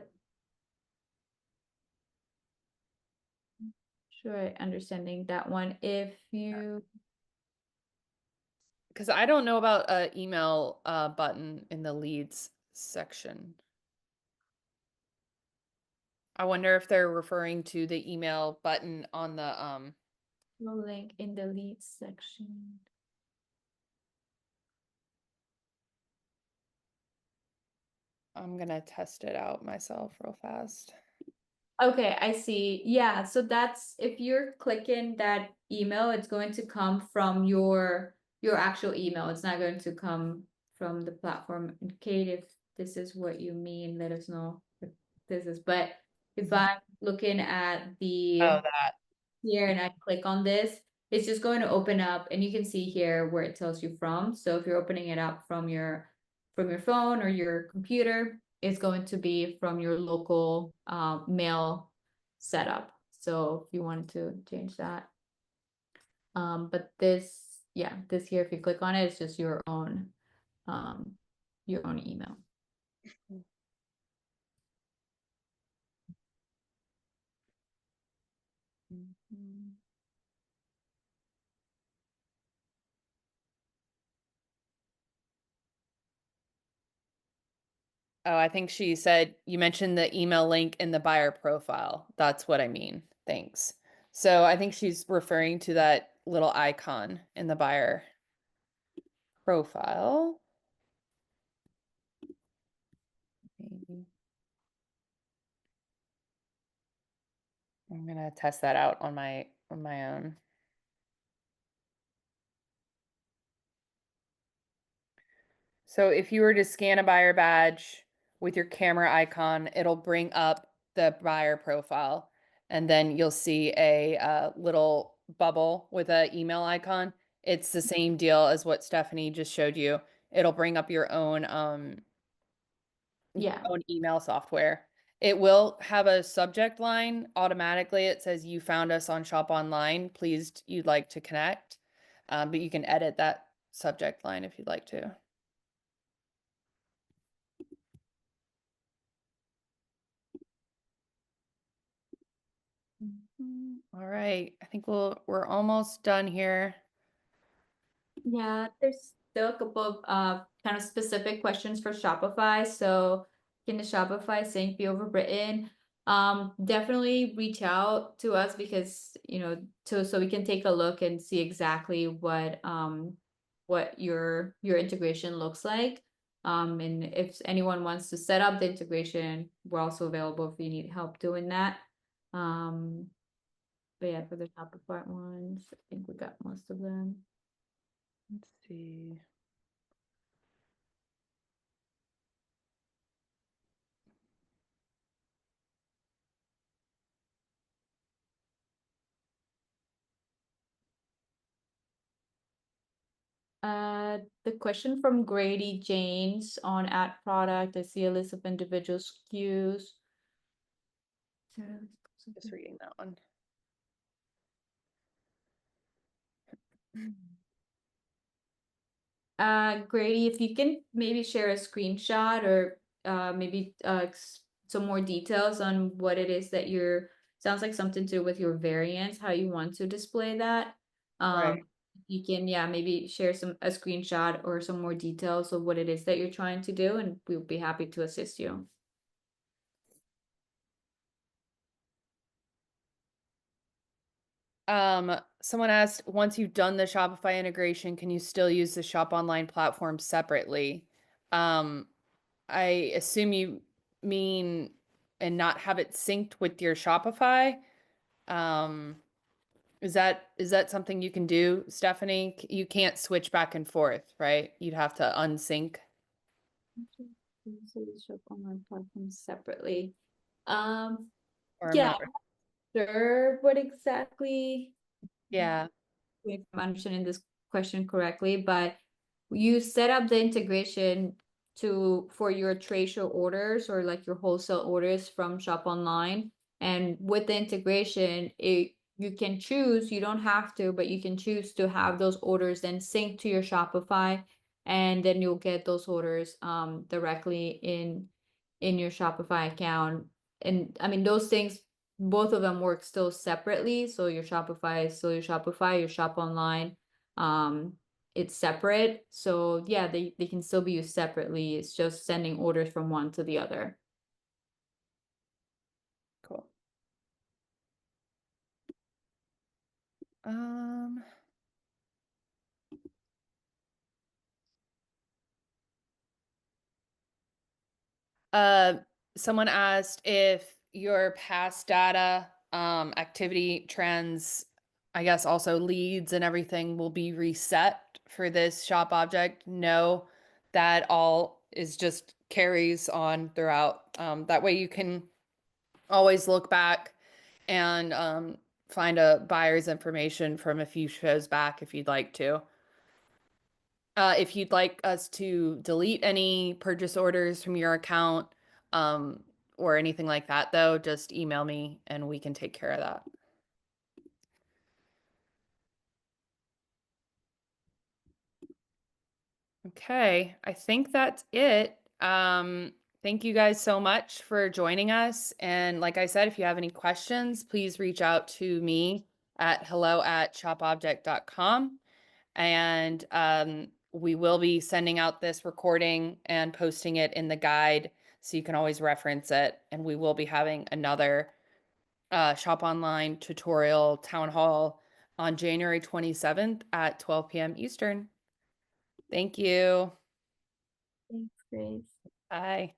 Speaker 2: sure, understanding that one. If you
Speaker 1: Because I don't know about a email button in the leads section. I wonder if they're referring to the email button on the
Speaker 2: no link in the leads section.
Speaker 1: I'm gonna test it out myself real fast.
Speaker 2: Okay, I see. Yeah, so that's if you're clicking that email, it's going to come from your actual email. It's not going to come from the platform. And Kate, if this is what you mean, let us know if this is. But if I'm looking at
Speaker 1: Oh,
Speaker 2: the
Speaker 1: that.
Speaker 2: here and I click on this, it's just going to open up and you can see here where it tells you from. So if you're opening it up from your phone or your computer, it's going to be from your local mail setup. So if you wanted to change that. But this, yeah, this here, if you click on it, it's just your own email.
Speaker 1: Mhm. Oh, I think she said you mentioned the email link in the buyer profile. That's what I mean. Thanks. So I think she's referring to that little icon in the buyer profile. Maybe. I'm gonna test that out on my own. So if you were to scan a buyer badge with your camera icon, it'll bring up the buyer profile, and then you'll see a little bubble with an email icon. It's the same deal as what Stephanie just showed you. It'll bring up your
Speaker 2: Yeah.
Speaker 1: own email software. It will have a subject line automatically. It says you found us on Shop Online. Pleased you'd like to connect. But you can edit that subject line if you'd like to. All right. I think we're almost done here.
Speaker 2: Yeah, there's still a couple of kind of specific questions for Shopify. So in the Shopify sync be overwritten, definitely reach out to us because so we can take a look and see exactly what your integration looks like. And if anyone wants to set up the integration, we're also available if you need help doing that. Um, but yeah, for the Shopify ones, I think we got most of them.
Speaker 1: Let's see.
Speaker 2: The question from Grady James on at product. I see a list of individual SKUs.
Speaker 1: Just reading that one.
Speaker 2: Grady, if you can maybe share a screenshot or maybe some more details on what it is that sounds like something to do with your variants, how you want to display that.
Speaker 1: Right.
Speaker 2: You can, yeah, maybe share a screenshot or some more details of what it is that you're trying to do, and we'll be happy to assist you.
Speaker 1: Someone asked, once you've done the Shopify integration, can you still use the Shop Online platform separately? Um, I assume you mean and not have it synced with your Shopify. Um, is that something you can do, Stephanie? You can't switch back and forth, right? You'd have to unsync
Speaker 2: So the Shop Online platform separately. Um,
Speaker 1: or I'm
Speaker 2: yeah,
Speaker 1: not.
Speaker 2: sure what exactly,
Speaker 1: Yeah.
Speaker 2: if I'm understanding this question correctly, but you set up the integration for your trade show orders or like your wholesale orders from Shop Online. And with the integration, you can choose, you don't have to, but you can choose to have those orders then sync to your Shopify, and then you'll get those orders directly in your Shopify account. And I mean those things, both of them work still separately. So your Shopify is still your Shopify, your Shop Online, it's separate. So yeah, they can still be used separately. It's just sending orders from one to the other.
Speaker 1: Cool. Um, uh, Someone asked if your past data, activity trends, I guess also leads and everything will be reset for this shop object. No, that all is just carries on throughout. That way you can always look back and find a buyer's information from a few shows back if you'd like to. If you'd like us to delete any purchase orders from your account, um, or anything like that, though, just email me and we can take care of that. Okay, I think that's it. Thank you guys so much for joining us. And like I said, if you have any questions, please reach out to me at hello@shopobject.com. And we will be sending out this recording and posting it in the guide so you can always reference it. And we will be having another Shop Online tutorial town hall on January 27th at 12 p.m. Eastern. Thank you.
Speaker 2: Thanks, Grace.
Speaker 1: Bye.